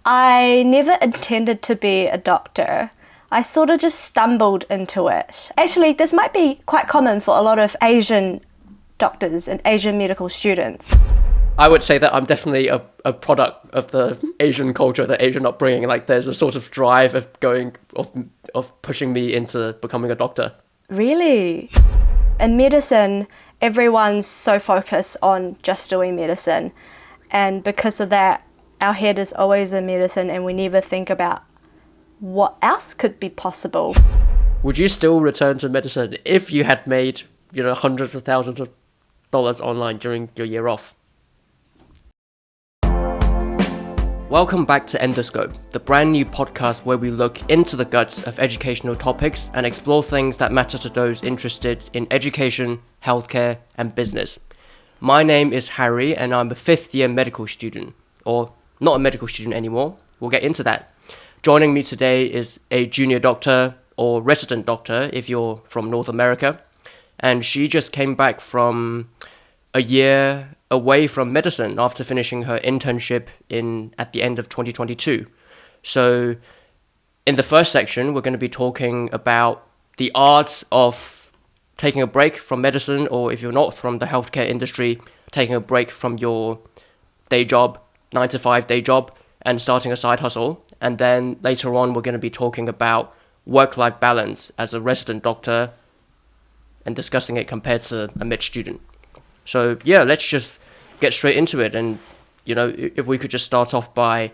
I never intended to be a doctor. I sort of just stumbled into it. Actually, this might be quite common for a lot of Asian doctors and Asian medical students. I would say that I'm definitely a product of the Asian culture, the Asian upbringing. Like, there's a sort of drive of pushing me into becoming a doctor. Really? In medicine, everyone's so focused on just doing medicine. And because of that, our head is always in medicine and we never think about what else could be possible. Would you still return to medicine if you had made, hundreds of thousands of dollars online during your year off? Welcome back to Endoscope, the brand new podcast where we look into the guts of educational topics and explore things that matter to those interested in education, healthcare, and business. My name is Harry and I'm a 5th year medical student, or not a medical student anymore. We'll get into that. Joining me today is a junior doctor or resident doctor if you're from North America, and she just came back from a year away from medicine after finishing her internship at the end of 2022. So in the first section, we're going to be talking about the arts of taking a break from medicine, or if you're not from the healthcare industry, taking a break from your day job, 9-to-5 day job, and starting a side hustle. And then later on, we're going to be talking about work-life balance as a resident doctor and discussing it compared to a med student. So yeah, let's just get straight into it. And, if we could just start off by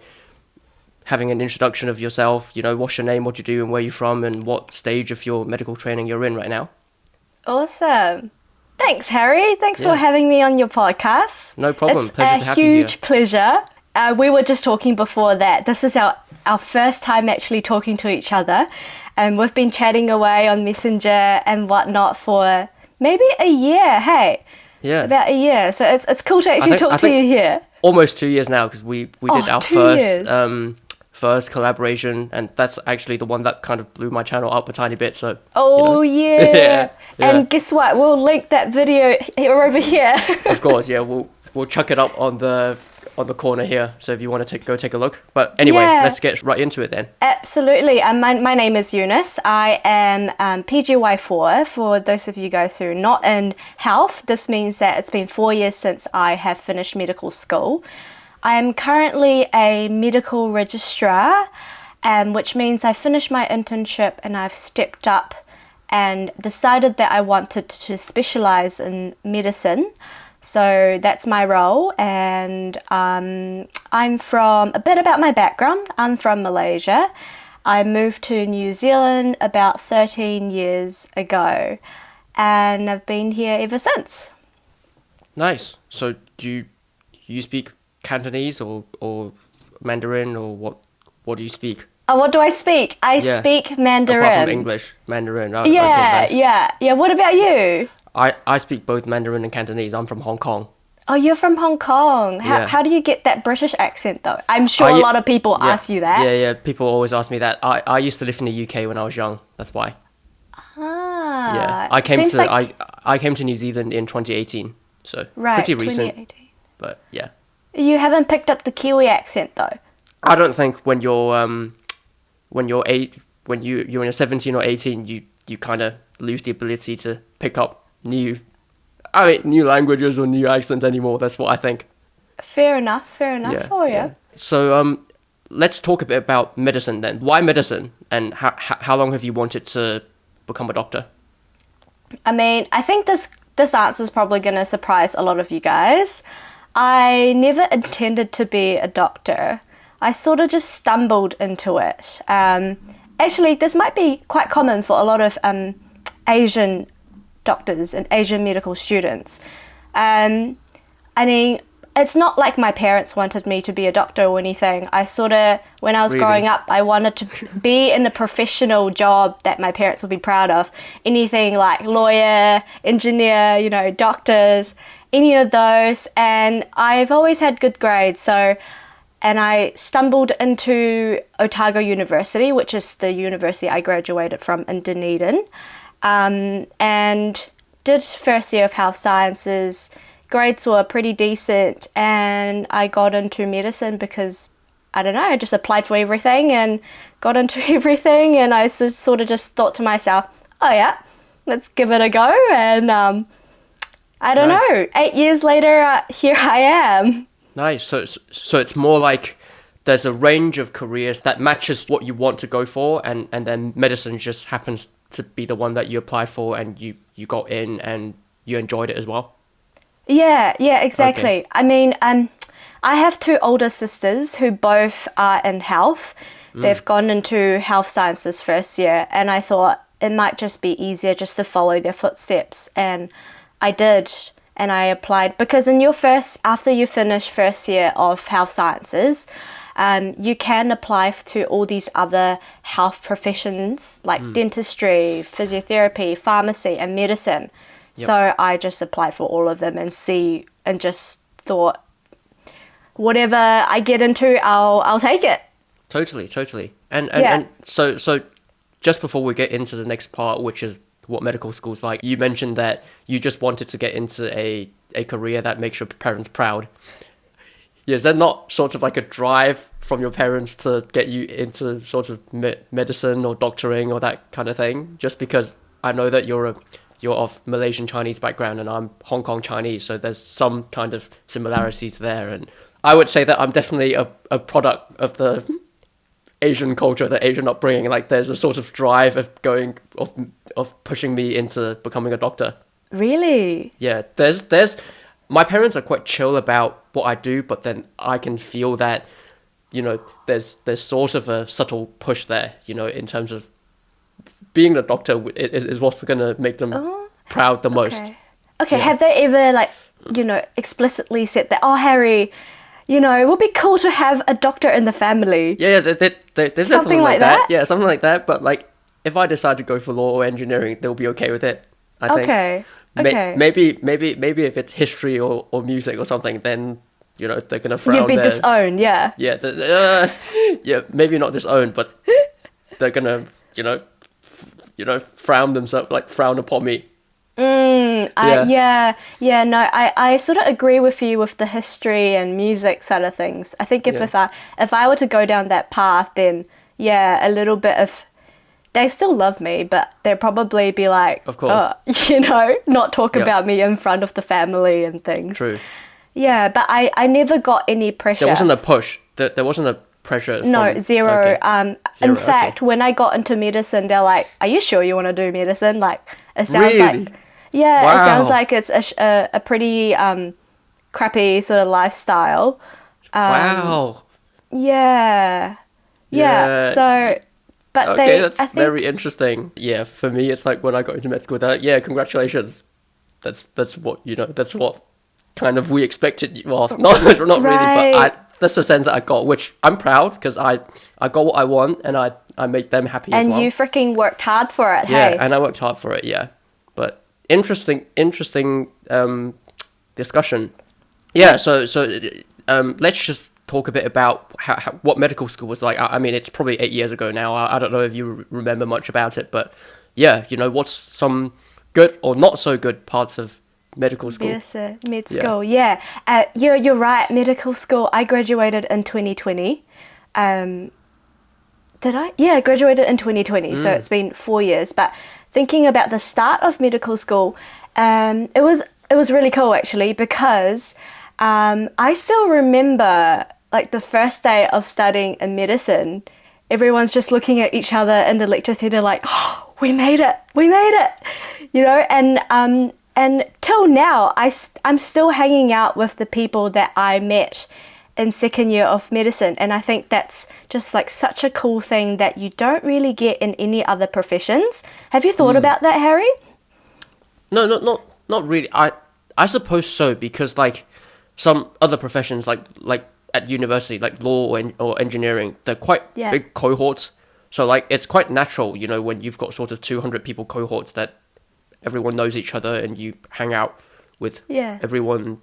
having an introduction of yourself, what's your name, what you do, and where you're from, and what stage of your medical training you're in right now. Awesome. Thanks, Harry. Thanks for having me on your podcast. No problem. It's Pleasure to have you here. Huge pleasure. We were just talking before that. This is our first time actually talking to each other. And we've been chatting away on Messenger and whatnot for maybe a year, hey? Yeah. About a year. So it's cool to actually talk to you here. Almost 2 years now, because we did our 2 years. first collaboration, and that's actually the one that kind of blew my channel up a tiny bit. So yeah. And guess what? We'll link that video over here. Of course, yeah. We'll chuck it up on the corner here. So if you want to go take a look. But anyway, let's get right into it then. Absolutely. My name is Eunice. I am PGY4. For those of you guys who are not in health, this means that it's been 4 years since I have finished medical school. I am currently a medical registrar, which means I finished my internship and I've stepped up and decided that I wanted to specialize in medicine. So that's my role, and I'm from, a bit about my background, I'm from Malaysia. I moved to New Zealand about 13 years ago, and I've been here ever since. Nice. So do you speak Cantonese or Mandarin, or what do you speak? What do I speak? I speak Mandarin. Apart from English, Mandarin. Oh, yeah, okay, nice. yeah. What about you? I speak both Mandarin and Cantonese. I'm from Hong Kong. Oh, you're from Hong Kong. How do you get that British accent, though? I'm sure a lot of people ask you that. Yeah. People always ask me that. I used to live in the UK when I was young. That's why. Ah. Yeah. I came to New Zealand in 2018. So pretty recent. 2018. But yeah. You haven't picked up the Kiwi accent, though. I don't think when you're when you're 17 or 18, you kind of lose the ability to pick up new languages or new accents anymore. That's what I think. Fair enough. Yeah. So let's talk a bit about medicine then. Why medicine, and how long have you wanted to become a doctor? I mean, I think this answer is probably going to surprise a lot of you guys. I never intended to be a doctor. I sort of just stumbled into it. Actually, this might be quite common for a lot of Asian doctors and Asian medical students. I mean, it's not like my parents wanted me to be a doctor or anything. I sort of, when I was growing up, I wanted to be in a professional job that my parents would be proud of. Anything like lawyer, engineer, doctors, any of those. And I've always had good grades. And I stumbled into Otago University, which is the university I graduated from in Dunedin. And did first year of health sciences. Grades were pretty decent, and I got into medicine because I don't know, I just applied for everything and got into everything, and I sort of just thought to myself, oh yeah, let's give it a go. And I don't know, 8 years later, here I am. Nice. So it's more like there's a range of careers that matches what you want to go for, and then medicine just happens to be the one that you apply for, and you got in and you enjoyed it as well. Yeah, exactly. Okay. I mean, I have two older sisters who both are in health. They've gone into health sciences first year, and I thought it might just be easier just to follow their footsteps, and I did. And I applied because after you finish first year of health sciences, you can apply to all these other health professions like dentistry, physiotherapy, pharmacy, and medicine. Yep. So I just applied for all of them and just thought, whatever I get into, I'll take it. Totally. And so just before we get into the next part, which is what medical school's like, you mentioned that you just wanted to get into a career that makes your parents proud. Yeah, is that not sort of like a drive from your parents to get you into sort of medicine or doctoring or that kind of thing? Just because I know that you're of Malaysian Chinese background and I'm Hong Kong Chinese, so there's some kind of similarities there. And I would say that I'm definitely a product of the Asian culture, the Asian upbringing. Like there's a sort of drive of pushing me into becoming a doctor. Really? Yeah, there's my parents are quite chill about what I do, but then I can feel that, there's sort of a subtle push there, in terms of being a doctor is what's going to make them proud the most. Okay. Yeah. Have they ever explicitly said that, oh, Harry, it would be cool to have a doctor in the family? Yeah, there's something like that. Yeah, something like that. But like, if I decide to go for law or engineering, they'll be okay with it, I think. Okay. Maybe if it's history or music or something, then they're gonna frown. You'd be disowned, yeah. Yeah, yeah. Maybe not disowned, but they're gonna frown themselves, like frown upon me. No, I sort of agree with you with the history and music side of things. I think if I were to go down that path, then a little bit of, they still love me, but they'd probably be like, of course, not talk about me in front of the family and things. True. Yeah, but I never got any pressure. There wasn't a push. There wasn't a pressure. No, zero. Okay. In fact, when I got into medicine, they're like, "Are you sure you want to do medicine?" Like, it sounds really? like, yeah, wow. It sounds like it's a pretty crappy sort of lifestyle. Wow. Yeah. So, but okay, that's very interesting. Yeah, for me, it's like when I got into med school, that congratulations. That's what That's what kind of we expected. Well, not really, but that's the sense that I got, which I'm proud because I got what I want and I made them happy as well. And you freaking worked hard for it, yeah, hey? and I worked hard for it, yeah. But interesting discussion. Yeah, so let's just talk a bit about how what medical school was like. I mean, it's probably 8 years ago now. I don't know if you remember much about it, but yeah, what's some good or not so good parts of medical school? Med school, yeah. You're right, medical school. I graduated in 2020. Did I? Yeah, I graduated in 2020, so it's been 4 years. But thinking about the start of medical school, it was really cool actually, because I still remember like the first day of studying in medicine. Everyone's just looking at each other in the lecture theatre like, oh, we made it, and till now, I'm still hanging out with the people that I met in second year of medicine, and I think that's just like such a cool thing that you don't really get in any other professions. Have you thought about that, Harry? No, not really. I suppose so, because like some other professions, like at university, like law or engineering, they're quite big cohorts. So like it's quite natural, when you've got sort of 200 people cohorts that everyone knows each other and you hang out with everyone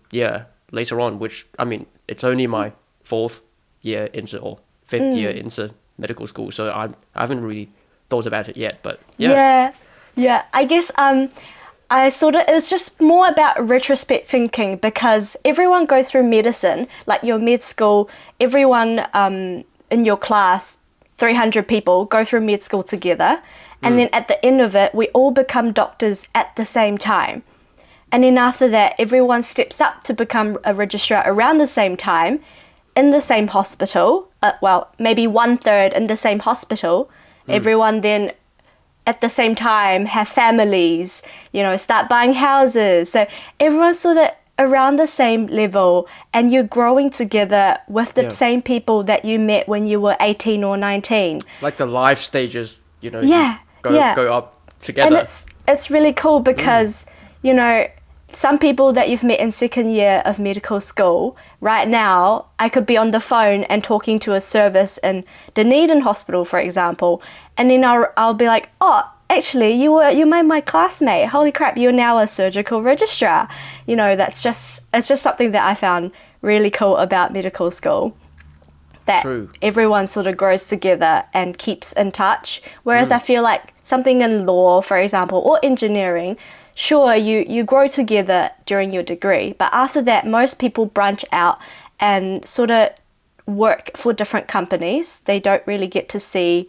later on, which I mean it's only my fourth year into or fifth year into medical school, so I haven't really thought about it yet, but yeah. I guess it was just more about retrospect thinking, because everyone goes through medicine, like your med school, everyone in your class, 300 people go through med school together. And then at the end of it, we all become doctors at the same time. And then after that, everyone steps up to become a registrar around the same time in the same hospital. Maybe 1/3 in the same hospital. Everyone then at the same time have families, start buying houses. So everyone's sort of around the same level, and you're growing together with the same people that you met when you were 18 or 19. Like the life stages, Yeah. go up together. And it's really cool because, some people that you've met in second year of medical school, right now, I could be on the phone and talking to a service in Dunedin Hospital, for example, and then I'll be like, oh, actually, you made my classmate. Holy crap, you're now a surgical registrar. It's just something that I found really cool about medical school. That True. Everyone sort of grows together and keeps in touch. Whereas I feel like something in law, for example, or engineering, sure, you grow together during your degree, but after that, most people branch out and sort of work for different companies. They don't really get to see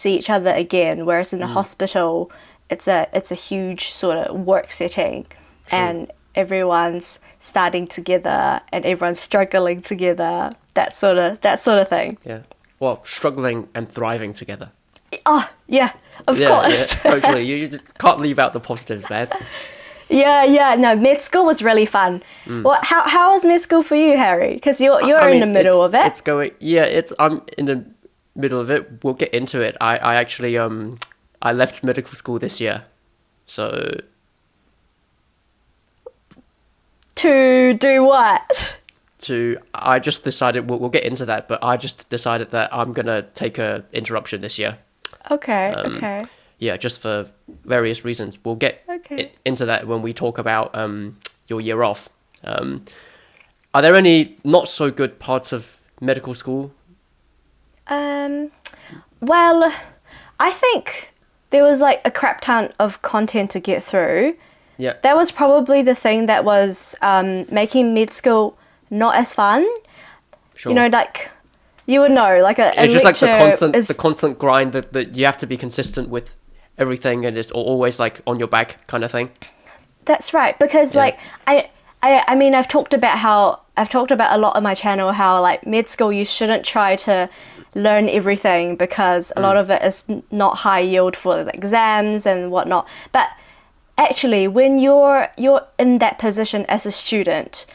each other again. Whereas in a hospital, it's a huge sort of work setting, and everyone's starting together and everyone's struggling together. That sort of thing. Yeah. Well, struggling and thriving together. Oh, yeah, of course. Yeah, totally. You can't leave out the positives, man. Yeah. No, med school was really fun. Well, how was med school for you, Harry? Because you're in the middle of it. It's going. Yeah, I'm in the middle of it. We'll get into it. I actually I left medical school this year, so. To do what? I just decided we'll get into that, but I just decided that I'm gonna take a interruption this year. Okay. Okay. Yeah, just for various reasons. We'll get into that when we talk about your year off. Are there any not so good parts of medical school? Well, I think there was like a crap ton of content to get through. Yeah. That was probably the thing that was making med school not as fun. Sure. Like you would know, like it's just like the constant grind that you have to be consistent with everything, and it's always like on your back kind of thing. That's right, because like I mean I've talked about a lot on my channel how like med school you shouldn't try to learn everything because a lot of it is not high yield for the exams and whatnot. But actually, when you're in that position as a student,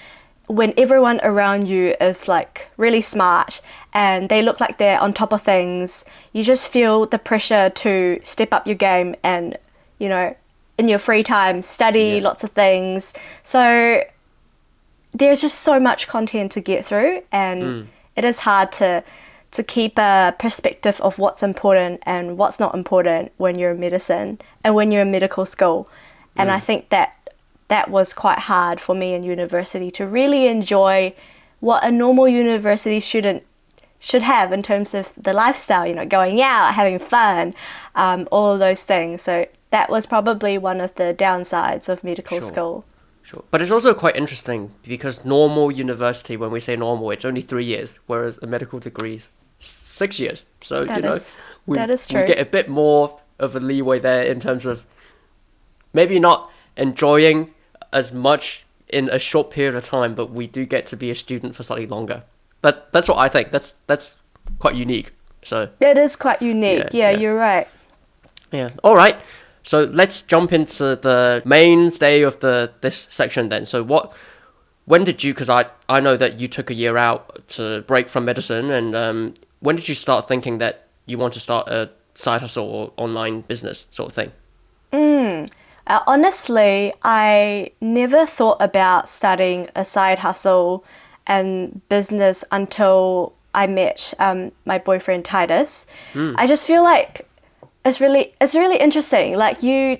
when everyone around you is like really smart and they look like they're on top of things, you just feel the pressure to step up your game and, in your free time, study lots of things. So there's just so much content to get through, and it is hard to keep a perspective of what's important and what's not important when you're in medicine and when you're in medical school. And I think that was quite hard for me in university to really enjoy what a normal university student should have in terms of the lifestyle, going out, having fun, all of those things. So that was probably one of the downsides of medical school. Sure. But it's also quite interesting because normal university, when we say normal, it's only 3 years, whereas a medical degree is 6 years. So, that is true. We get a bit more of a leeway there in terms of maybe not enjoying as much in a short period of time, but we do get to be a student for slightly longer. That's what I think. That's quite unique. So it is quite unique. Yeah, you're right. Yeah. All right. So let's jump into the mainstay of this section then. So when did you? Because I know that you took a year out to break from medicine, and when did you start thinking that you want to start a side hustle or online business sort of thing? Honestly, I never thought about starting a side hustle and business until I met my boyfriend Titus. I just feel like it's really interesting. Like you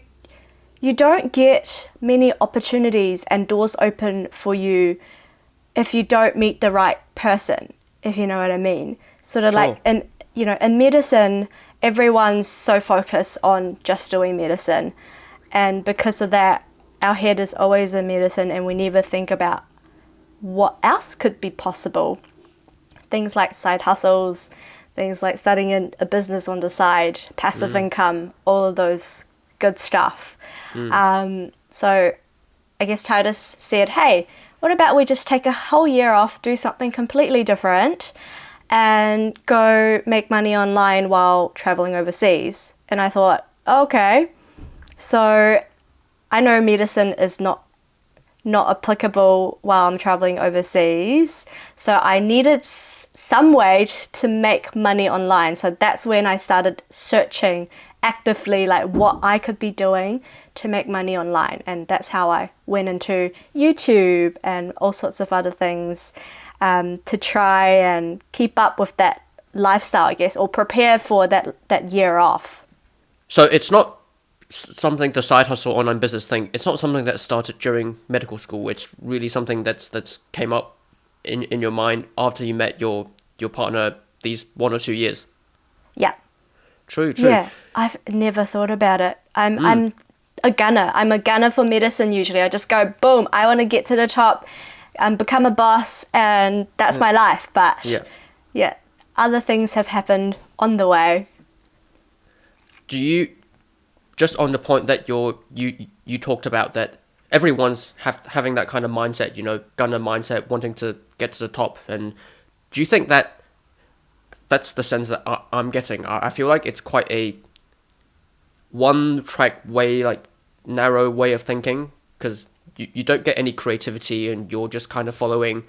don't get many opportunities and doors open for you if you don't meet the right person, if you know what I mean. Sort of like in medicine, everyone's so focused on just doing medicine. And because of that, our head is always in medicine and we never think about what else could be possible. Things like side hustles, things like starting a business on the side, passive income, all of those good stuff. So I guess Titus said, hey, what about we just take a whole year off, do something completely different, and go make money online while traveling overseas? And I thought, okay, so I know medicine is not applicable while I'm traveling overseas, so I needed some way to make money online. So that's when I started searching actively like what I could be doing to make money online, and that's how I went into YouTube and all sorts of other things to try and keep up with that lifestyle, I guess, or prepare for that year off. So it's not something, the side hustle online business thing, it's not something that started during medical school. It's really something that's came up in your mind after you met your partner these 1 or 2 years. Yeah. True. Yeah, I've never thought about it. I'm a gunner. I'm a gunner for medicine usually. I just go, boom, I want to get to the top and become a boss, and that's my life. But yeah, other things have happened on the way. Do you, just on the point that you talked about, that everyone's having that kind of mindset, gunner mindset, wanting to get to the top, and do you think that that's the sense that I'm getting? I feel like it's quite a one-track way, like narrow way of thinking, because you don't get any creativity and you're just kind of following,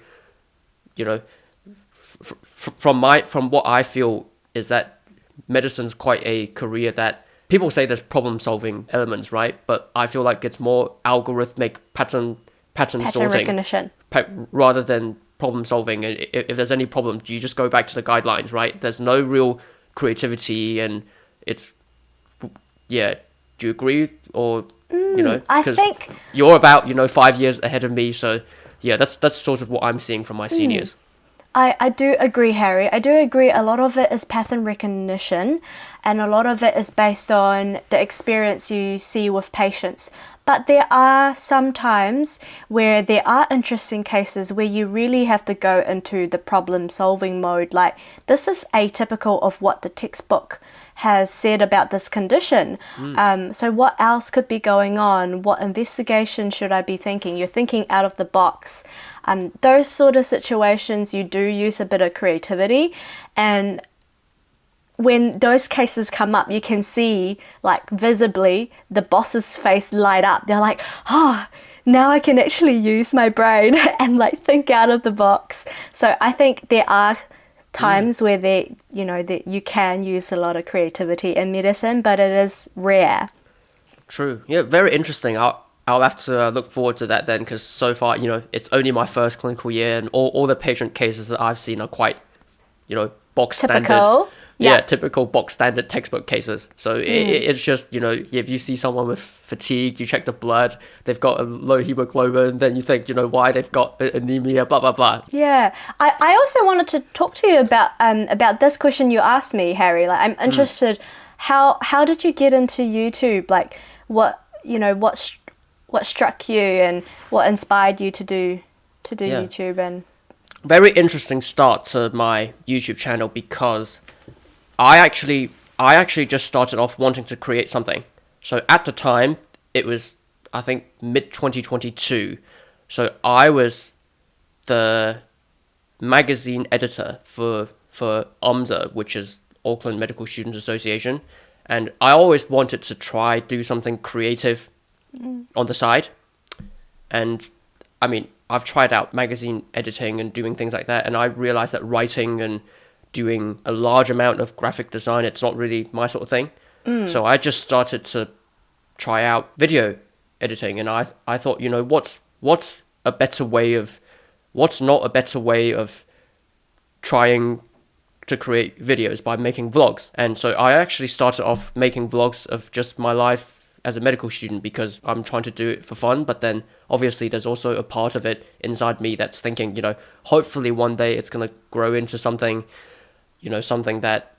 from what I feel is that medicine's quite a career that people say there's problem-solving elements, right? But I feel like it's more algorithmic pattern sorting recognition rather than problem solving. And if there's any problem, you just go back to the guidelines, right? There's no real creativity, and it's do you agree? Or I think you're about 5 years ahead of me, so yeah, that's sort of what I'm seeing from my seniors. I do agree, Harry. I do agree a lot of it is pattern recognition, and a lot of it is based on the experience you see with patients. But there are some times where there are interesting cases where you really have to go into the problem-solving mode. Like, this is atypical of what the textbook has said about this condition. So what else could be going on? What investigation should I be thinking? You're thinking out of the box. Those sort of situations, you do use a bit of creativity, and when those cases come up, you can see, like, visibly the boss's face light up. They're like, oh, now I can actually use my brain and like think out of the box. So I think there are times where that you can use a lot of creativity in medicine, but it is rare. True. Yeah, very interesting. I'll have to look forward to that then, because so far, it's only my first clinical year, and all the patient cases that I've seen are quite, box Typical. standard. Yeah, typical box standard textbook cases. So it's just, if you see someone with fatigue, you check the blood, they've got a low hemoglobin, then you think, why they've got anemia, blah, blah, blah. Yeah. I also wanted to talk to you about this question you asked me, Harry. Like, I'm interested, how did you get into YouTube? Like, what struck you and what inspired you to do YouTube? And very interesting start to my YouTube channel, because I actually just started off wanting to create something. So at the time, it was, I think, mid-2022. So I was the magazine editor for OMSA, which is Auckland Medical Students Association. And I always wanted to try do something creative on the side. And, I mean, I've tried out magazine editing and doing things like that, and I realized that writing and doing a large amount of graphic design, it's not really my sort of thing. So I just started to try out video editing, and I thought, what's not a better way of trying to create videos by making vlogs. And so I actually started off making vlogs of just my life as a medical student, because I'm trying to do it for fun, but then obviously there's also a part of it inside me that's thinking, hopefully one day it's going to grow into something, something that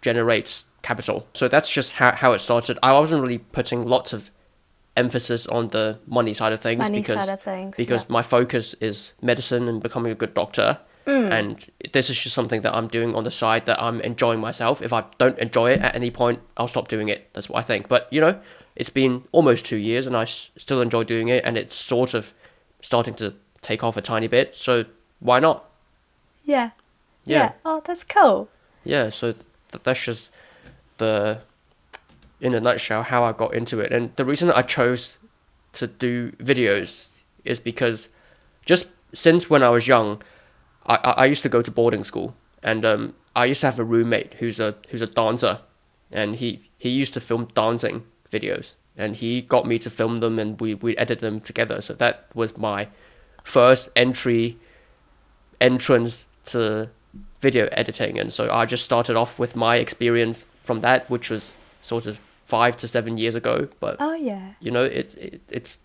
generates capital. So that's just how it started. I wasn't really putting lots of emphasis on the money side of things because my focus is medicine and becoming a good doctor. And this is just something that I'm doing on the side that I'm enjoying myself. If I don't enjoy it at any point, I'll stop doing it. That's what I think. But, it's been almost 2 years and I still enjoy doing it, and it's sort of starting to take off a tiny bit. So why not? Yeah. Oh, that's cool. Yeah, so that's just in a nutshell, how I got into it. And the reason I chose to do videos is because just since when I was young, I used to go to boarding school, and I used to have a roommate who's a dancer, and he used to film dancing videos, and he got me to film them, and we edit them together. So that was my first entrance to video editing, and so I just started off with my experience from that, which was sort of 5 to 7 years ago. But it's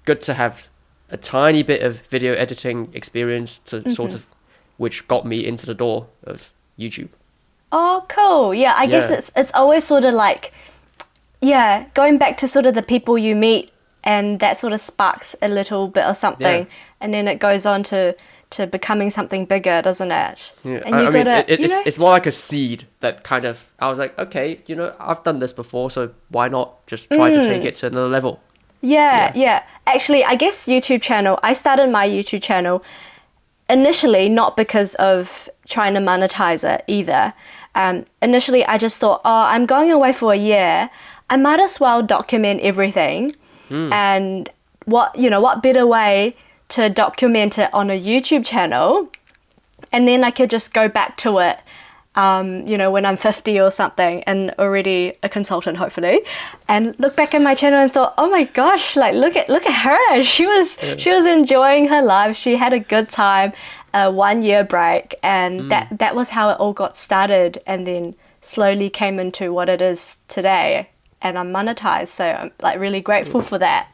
good to have a tiny bit of video editing experience to sort of, which got me into the door of YouTube. Oh, cool. Yeah, I guess it's always sort of like, going back to sort of the people you meet, and that sort of sparks a little bit or something, and then it goes on to becoming something bigger, doesn't it? Yeah, and it's more like a seed that kind of, I was like, okay, I've done this before, so why not just try to take it to another level? Yeah. Actually, I guess I started my YouTube channel initially not because of trying to monetize it either. Initially, I just thought, I'm going away for a year. I might as well document everything. And what better way to document it on a YouTube channel, and then I could just go back to it, when I'm 50 or something and already a consultant, hopefully, and look back at my channel and thought, oh my gosh, like look at her. She was enjoying her life. She had a good time, a 1 year break, and that was how it all got started, and then slowly came into what it is today. And I'm monetized, so I'm like really grateful for that.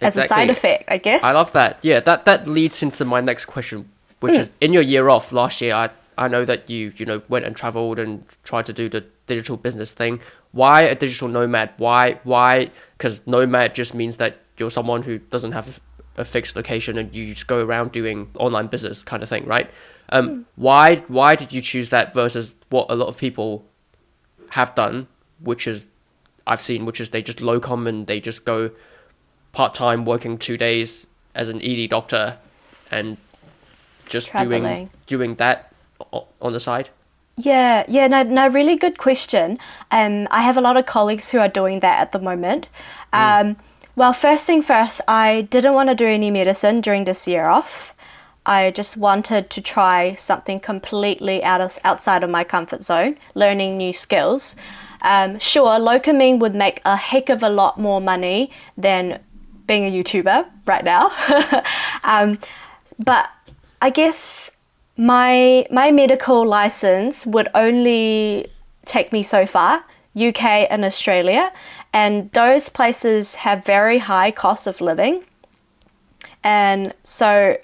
As a side effect, I guess. I love that. Yeah, that leads into my next question, which is, in your year off last year, I know that you went and traveled and tried to do the digital business thing. Why a digital nomad? Why? Because nomad just means that you're someone who doesn't have a fixed location and you just go around doing online business kind of thing, right? Why did you choose that versus what a lot of people have done, which is they just locum and they just go part-time working 2 days as an ED doctor and just doing that on the side? No, really good question. I have a lot of colleagues who are doing that at the moment. Well, first thing first, I didn't want to do any medicine during this year off. I just wanted to try something completely outside of my comfort zone, learning new skills. Sure, locuming would make a heck of a lot more money than being a YouTuber right now. But I guess my medical license would only take me so far, UK and Australia, and those places have very high cost of living. And so,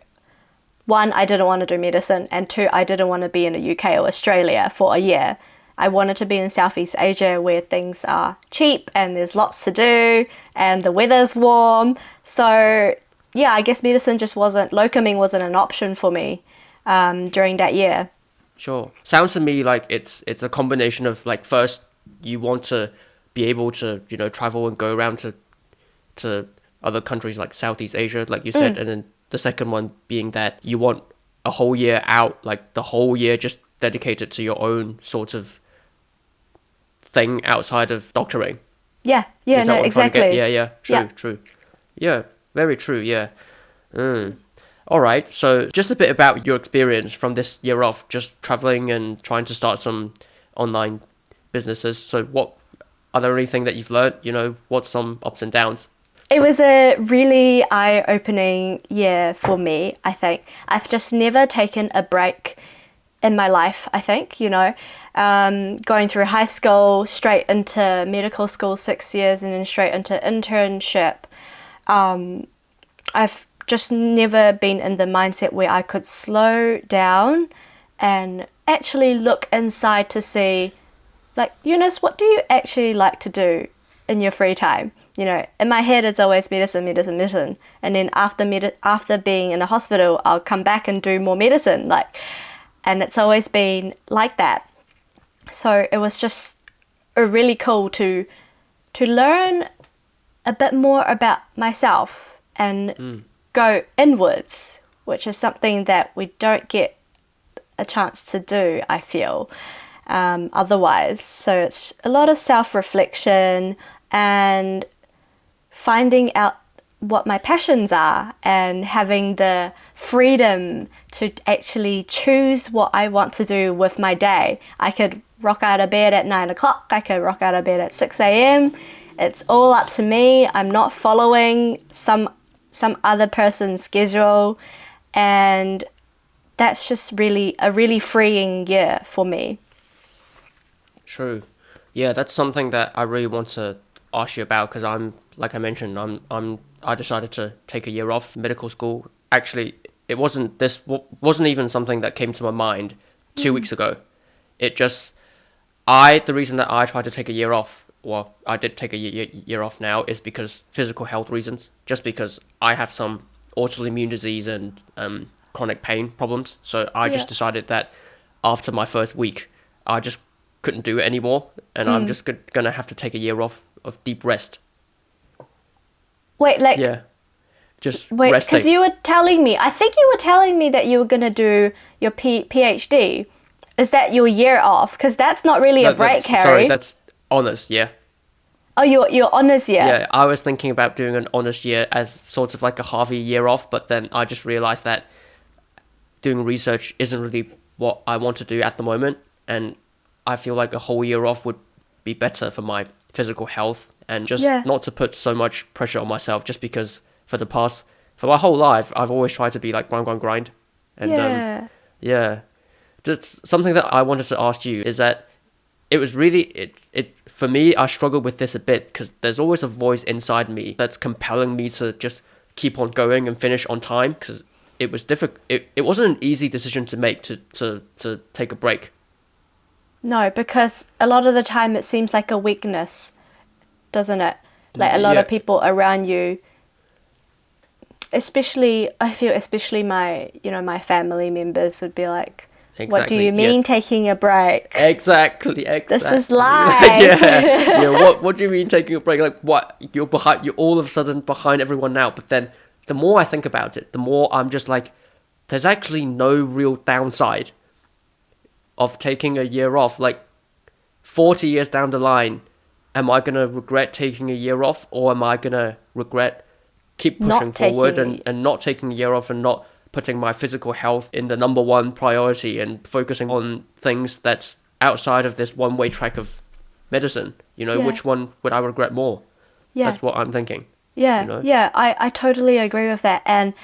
one, I didn't want to do medicine, and two, I didn't want to be in the UK or Australia for a year. I wanted to be in Southeast Asia where things are cheap and there's lots to do and the weather's warm. So yeah, I guess locuming wasn't an option for me during that year. Sure. Sounds to me like it's a combination of, like, first you want to be able to, travel and go around to other countries like Southeast Asia, like you said, and then the second one being that you want a whole year out, like the whole year just dedicated to your own sort of thing outside of doctoring. Exactly. True. Yeah, very true. Yeah. All right, so just a bit about your experience from this year off, just traveling and trying to start some online businesses. So what are there anything that you've learned? What's some ups and downs? It was a really eye-opening year for me, I think. I've just never taken a break in my life, I think, going through high school, straight into medical school, 6 years, and then straight into internship. I've just never been in the mindset where I could slow down and actually look inside to see, like, Eunice, what do you actually like to do in your free time? in my head it's always medicine. And then after being in a hospital, I'll come back and do more medicine. And it's always been like that. So it was just really cool to learn a bit more about myself and go inwards, which is something that we don't get a chance to do, I feel, otherwise. So it's a lot of self-reflection and finding out what my passions are and having the freedom to actually choose what I want to do with my day. I could rock out of bed at 9 o'clock. I could rock out of bed at 6 a.m. It's all up to me. I'm not following some other person's schedule, and that's just a really freeing year for me. True. Yeah, that's something that I really want to ask you about, because like I mentioned, I decided to take a year off medical school. Actually, it wasn't even something that came to my mind 2 weeks ago. The reason that I tried to take a year off, well, I did take a year off now, is because physical health reasons. Just because I have some autoimmune disease and chronic pain problems. So I just decided that after my first week, I just couldn't do it anymore. And I'm just going to have to take a year off of deep rest. Wait, Yeah. Just wait, resting. because I think you were telling me that you were going to do your PhD. Is that your year off? Because that's not really a break, Harry. Sorry, that's honours, yeah. Oh, your honours year. Yeah, I was thinking about doing an honours year as sort of like a half-a year off, but then I just realised that doing research isn't really what I want to do at the moment, and I feel like a whole year off would be better for my physical health, and just not to put so much pressure on myself, just because for my whole life, I've always tried to be like grind. And just something that I wanted to ask you is that it was really, for me, I struggled with this a bit, because there's always a voice inside me that's compelling me to just keep on going and finish on time, because it was difficult. It wasn't an easy decision to make to take a break. No, because a lot of the time it seems like a weakness, doesn't it? Like a lot of people around you, especially my family members would be like, exactly. What do you mean taking a break? Exactly. This is life. What do you mean taking a break? Like, what? You're all of a sudden behind everyone now. But then the more I think about it, the more I'm just like, there's actually no real downside of taking a year off. Like, 40 years down the line, am I going to regret taking a year off, or am I going to regret keep pushing forward and not taking a year off and not putting my physical health in the number one priority and focusing on things that's outside of this one-way track of medicine? Which one would I regret more? Yeah. That's what I'm thinking. Yeah, I totally agree with that. And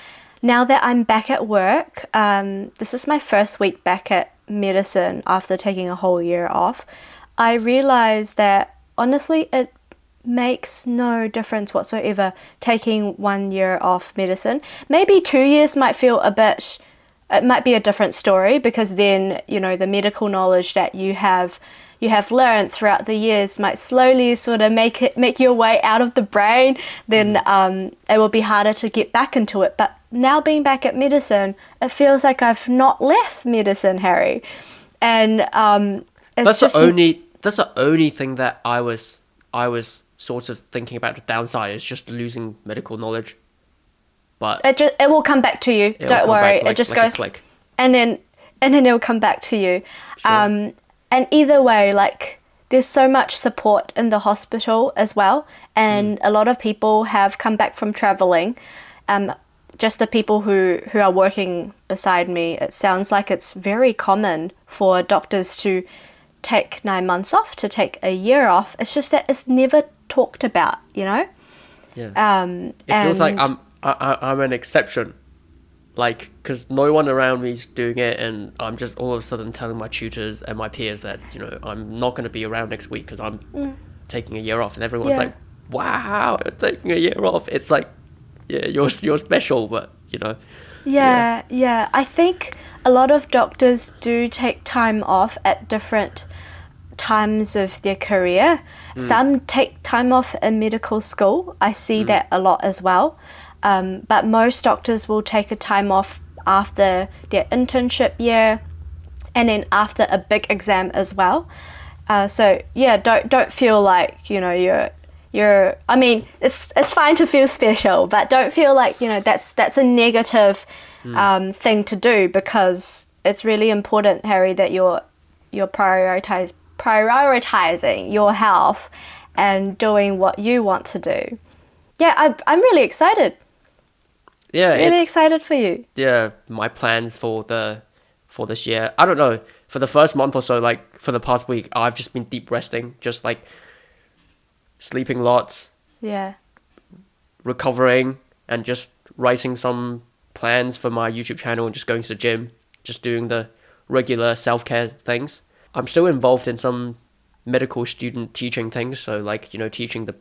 now that I'm back at work, this is my first week back at medicine after taking a whole year off, I realized that honestly it makes no difference whatsoever taking 1 year off medicine. Maybe 2 years might feel it might be a different story, because then the medical knowledge that you have learned throughout the years might slowly sort of make your way out of the brain. Then it will be harder to get back into it. But now being back at medicine, it feels like I've not left medicine, Harry. And that's the only thing that I was sort of thinking about. The downside is just losing medical knowledge. But it will come back to you. Don't worry. It just goes, and then it will come back to you. Sure. And either way, like, there's so much support in the hospital as well, and a lot of people have come back from traveling. Just the people who are working beside me, it sounds like it's very common for doctors to take 9 months off, to take a year off. It's just that it's never talked about, Yeah. It feels like I'm an exception, like, because no one around me is doing it, and I'm just all of a sudden telling my tutors and my peers that I'm not going to be around next week because I'm taking a year off, and everyone's like, "Wow, you're taking a year off." It's like, yeah, you're special, but Yeah. I think a lot of doctors do take time off at different times of their career. Some take time off in medical school. I see that a lot as well. But most doctors will take a time off after their internship year and then after a big exam as well. So yeah, don't feel like, you know, you're I mean, it's fine to feel special, but don't feel like, you know, that's a negative thing to do, because it's really important, Harry, that you're prioritizing your health and doing what you want to do. Yeah, I'm really excited. Yeah, Really excited for you. Yeah, my plans for this year. I don't know. For the first month or so, like for the past week, I've just been deep resting, just like sleeping lots, Yeah. recovering, and just writing some plans for my YouTube channel and just going to the gym, just doing the regular self-care things. I'm still involved in some medical student teaching things, so like, you know, teaching the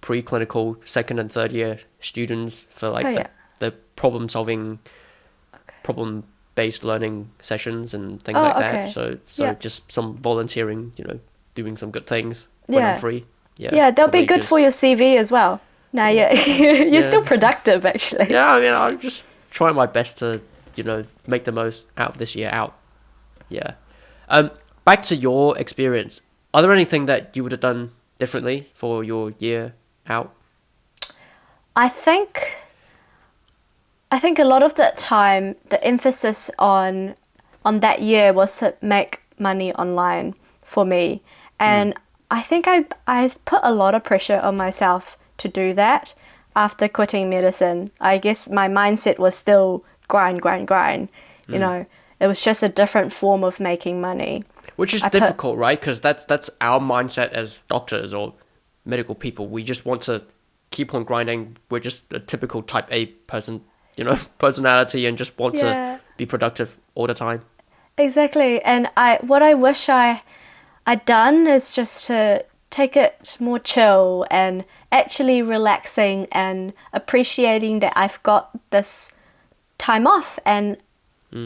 preclinical second and third year students for like the problem-based learning sessions and things like that. So just some volunteering, you know, doing some good things when I'm free. Yeah, they'll be good for your CV as well. Now you're still productive, actually. Yeah, I mean, I'm just trying my best to, you know, make the most out of this year out. Yeah. Back to your experience. Are there anything that you would have done differently for your year out? I think a lot of that time, the emphasis on that year was to make money online for me. And I think I put a lot of pressure on myself to do that after quitting medicine. I guess my mindset was still grind. You know, it was just a different form of making money. Which is difficult, right? Because that's our mindset as doctors or medical people. We just want to keep on grinding. We're just a typical type A person, you know, personality, and just want to be productive all the time. Exactly. And what I wish I'd done is just to take it more chill and actually relaxing and appreciating that I've got this time off. And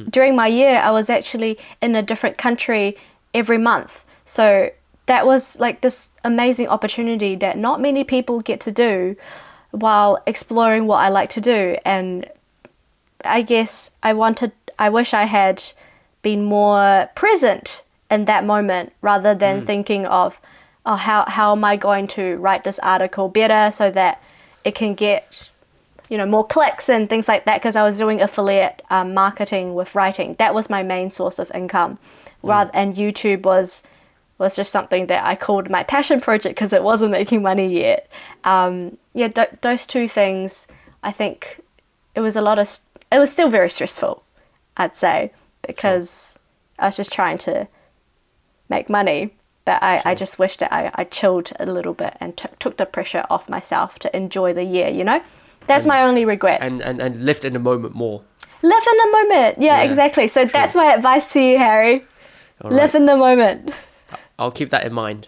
during my year, I was actually in a different country every month. So that was like this amazing opportunity that not many people get to do while exploring what I like to do. And I guess I wish I had been more present in that moment, rather than thinking of, oh, how am I going to write this article better so that it can get, you know, more clicks and things like that, because I was doing affiliate marketing with writing. That was my main source of income. And YouTube was just something that I called my passion project because it wasn't making money yet. Those two things, I think it was still very stressful, I'd say, because I was just trying to make money. But I just wish that I chilled a little bit and took the pressure off myself to enjoy the year, you know? That's my only regret. And lived in the moment more. Live in the moment. Yeah, exactly. So that's my advice to you, Harry. Live in the moment. I'll keep that in mind.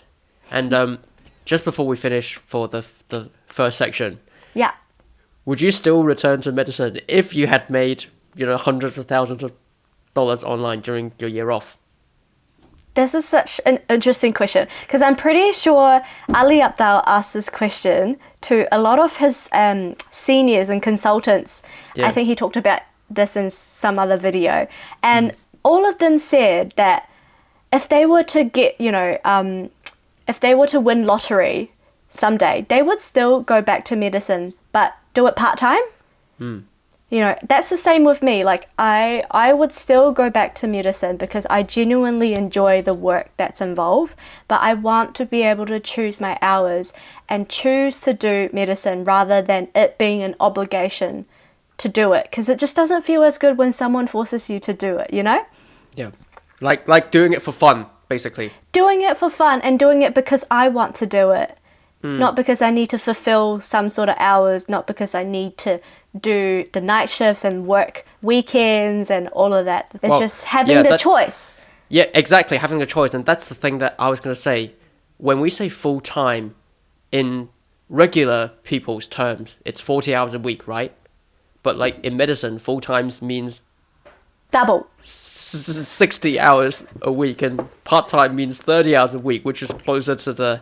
And just before we finish for the first section, would you still return to medicine if you had made, you know, hundreds of thousands of dollars online during your year off? This is such an interesting question, because I'm pretty sure Ali Abdal asked this question to a lot of his seniors and consultants. I think he talked about this in some other video. And all of them said that if they were to get, you know, if they were to win lottery someday, they would still go back to medicine, but do it part-time. You know, that's the same with me. Like, I would still go back to medicine because I genuinely enjoy the work that's involved, but I want to be able to choose my hours and choose to do medicine rather than it being an obligation to do it, because it just doesn't feel as good when someone forces you to do it, you know? Yeah. Like doing it for fun, basically. Doing it for fun and doing it because I want to do it. Not because I need to fulfill some sort of hours, not because I need to do the night shifts and work weekends and all of that. It's just having the choice. Yeah, exactly, having a choice. And that's the thing that I was going to say. When we say full-time, in regular people's terms, it's 40 hours a week, right? But like in medicine, full-time means Double. 60 hours a week, and part-time means 30 hours a week, which is closer to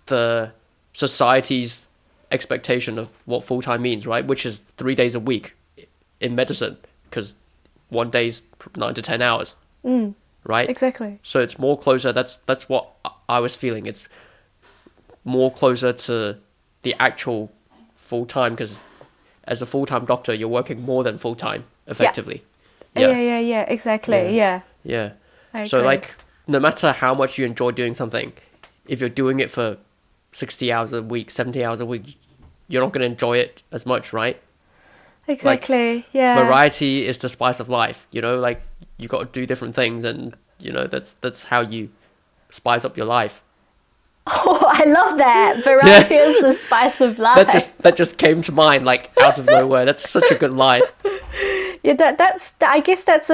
the society's expectation of what full-time means, right? Which is 3 days a week in medicine, because one day's 9 to 10 hours, right? Exactly. So it's more closer. That's what I was feeling. It's more closer to the actual full-time, because as a full-time doctor, you're working more than full-time, effectively. Yeah, exactly. Yeah. I So agree. like, no matter how much you enjoy doing something, if you're doing it for 60 hours a week, 70 hours a week, you're not going to enjoy it as much, right? Exactly. Yeah. Variety is the spice of life, you know, like you got to do different things, and you know, that's how you spice up your life. Oh, I love that. Variety is the spice of life. That just came to mind, like out of nowhere. That's such a good line. Yeah, that's. I guess that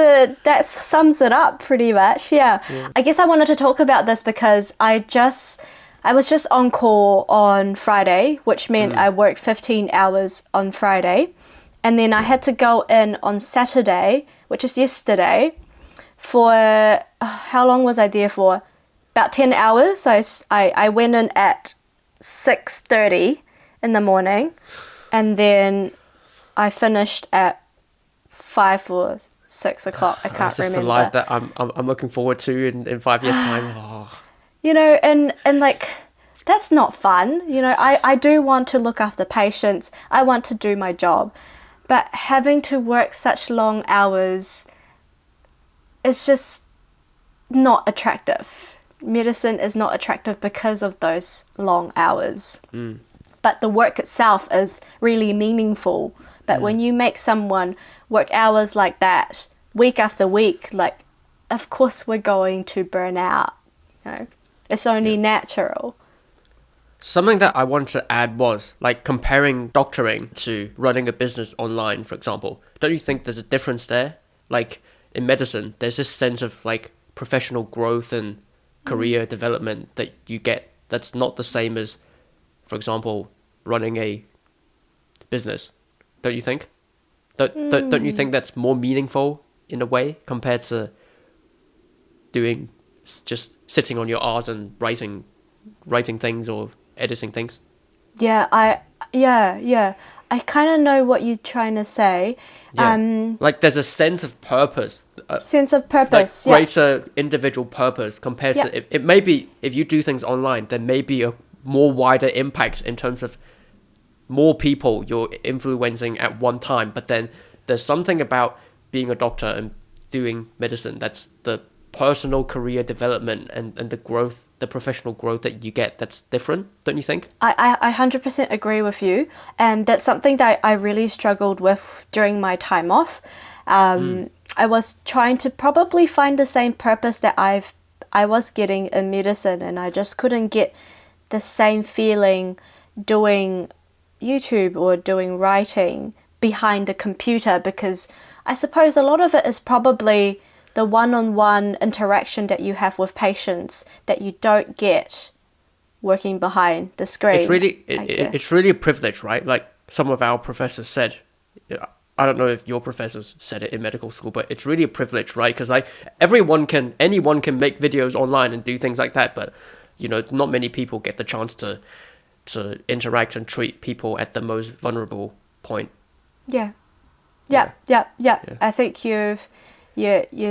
sums it up pretty much. Yeah. I guess I wanted to talk about this because I was just on call on Friday, which meant I worked 15 hours on Friday, and then I had to go in on Saturday, which is yesterday, for how long was I there for? About 10 hours. So I went in at 6:30 in the morning, and then I finished at 5 or 6 o'clock. I can't It's just remember. the life that I'm looking forward to in 5 years' time. Oh. You know, and like, that's not fun. You know, I do want to look after patients. I want to do my job. But having to work such long hours is just not attractive. Medicine is not attractive because of those long hours. But the work itself is really meaningful. But when you make someone work hours like that, week after week, like, of course we're going to burn out. You know, it's only natural. Something that I wanted to add was, like, comparing doctoring to running a business online, for example. Don't you think there's a difference there? Like, in medicine, there's this sense of, like, professional growth and career development that you get that's not the same as, for example, running a business. Don't you think? Don't you think that's more meaningful in a way compared to doing just sitting on your arse and writing things or editing things? Yeah, I kind of know what you're trying to say. Like there's a sense of purpose. Sense of Like purpose. greater individual purpose compared to it may be, if you do things online, there may be a more wider impact in terms of more people you're influencing at one time, but then there's something about being a doctor and doing medicine that's the personal career development and the growth, the professional growth that you get, that's different, don't you think? I 100% agree with you, and that's something that I really struggled with during my time off. I was trying to probably find the same purpose that I was getting in medicine, and I just couldn't get the same feeling doing YouTube or doing writing behind a computer, because I suppose a lot of it is probably the one-on-one interaction that you have with patients that you don't get working behind the screen. It's really a privilege, right? Like some of our professors said. I don't know if your professors said it in medical school, but it's really a privilege, right? Because like anyone can make videos online and do things like that, but you know, not many people get the chance to interact and treat people at the most vulnerable point. Yeah. I think you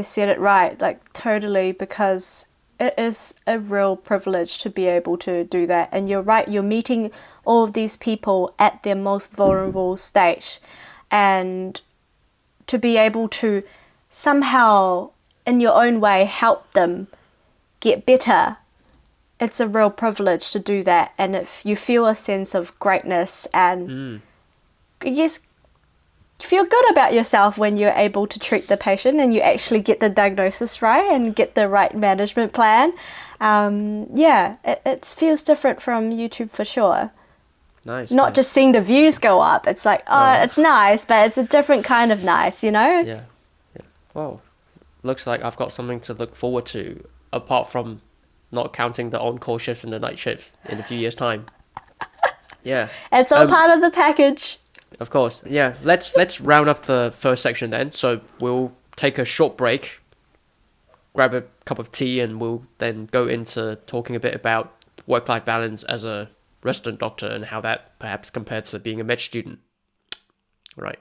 said it right, like totally, because it is a real privilege to be able to do that. And you're right, you're meeting all of these people at their most vulnerable stage, and to be able to somehow in your own way help them get better, it's a real privilege to do that. And if you feel a sense of greatness and yes, feel good about yourself when you're able to treat the patient and you actually get the diagnosis right and get the right management plan. It feels different from YouTube for sure. Nice. Not just seeing the views go up. It's like, it's nice, but it's a different kind of nice, you know? Yeah. Well, looks like I've got something to look forward to, apart from not counting the on-call shifts and the night shifts in a few years' time. Yeah. It's all part of the package. Of course. Yeah. Let's round up the first section then. So we'll take a short break, grab a cup of tea, and we'll then go into talking a bit about work-life balance as a resident doctor and how that perhaps compared to being a med student. Right.